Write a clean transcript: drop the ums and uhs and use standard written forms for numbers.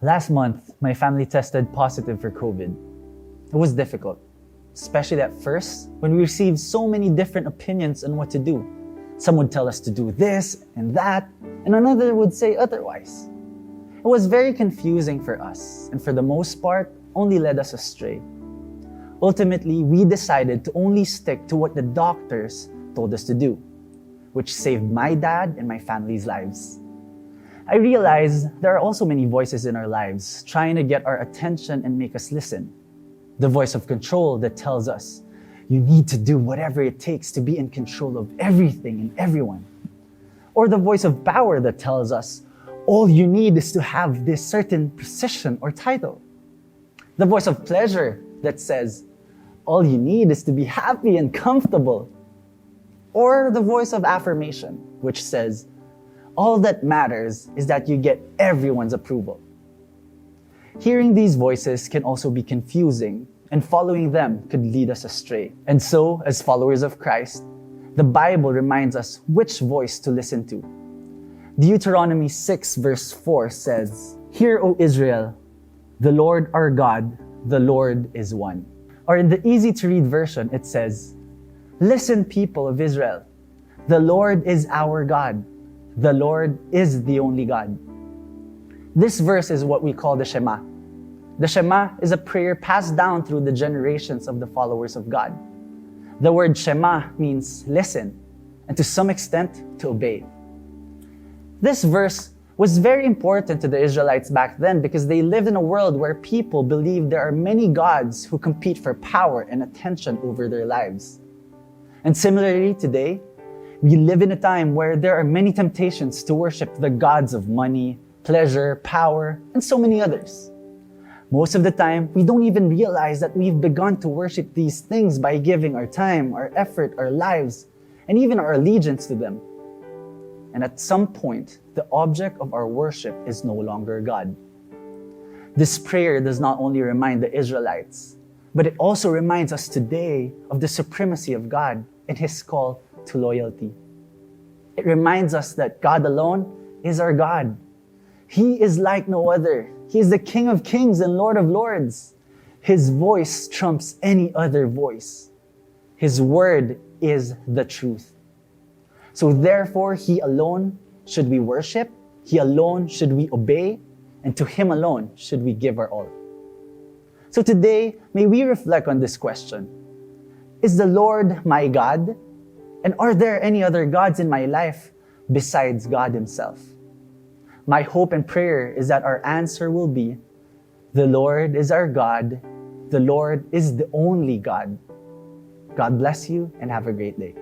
Last month, my family tested positive for COVID. It was difficult, especially at first when we received so many different opinions on what to do. Some would tell us to do this and that, and another would say otherwise. It was very confusing for us, and for the most part, only led us astray. Ultimately, we decided to only stick to what the doctors told us to do, which saved my dad and my family's lives. I realized there are also many voices in our lives trying to get our attention and make us listen. The voice of control that tells us, you need to do whatever it takes to be in control of everything and everyone. Or the voice of power that tells us, all you need is to have this certain position or title. The voice of pleasure that says, all you need is to be happy and comfortable. Or the voice of affirmation, which says, all that matters is that you get everyone's approval. Hearing these voices can also be confusing, and following them could lead us astray. And so, as followers of Christ, the Bible reminds us which voice to listen to. Deuteronomy 6 verse 4 says, Hear, O Israel, the Lord our God, the Lord is one. Or in the easy-to-read version, it says, Listen, people of Israel, the Lord is our God. The Lord is the only God. This verse is what we call the SHEMMA. The SHEMMA is a prayer passed down through the generations of the followers of God. The word SHEMMA means listen, and to some extent, to obey. This verse was very important to the Israelites back then because they lived in a world where people believed there are many gods who compete for power and attention over their lives. And similarly today, we live in a time where there are many temptations to worship the gods of money, pleasure, power, and so many others. Most of the time, we don't even realize that we've begun to worship these things by giving our time, our effort, our lives, and even our allegiance to them. And at some point, the object of our worship is no longer God. This prayer does not only remind the Israelites, but it also reminds us today of the supremacy of God and His call to loyalty. It reminds us that God alone is our God. He is like no other. He is the King of Kings and Lord of Lords. His voice trumps any other voice. His word is the truth. So therefore, He alone should we worship, He alone should we obey, and to Him alone should we give our all. So today, may we reflect on this question. Is the Lord my God? And are there any other gods in my life besides God Himself? My hope and prayer is that our answer will be, the Lord is our God. The Lord is the only God. God bless you and have a great day.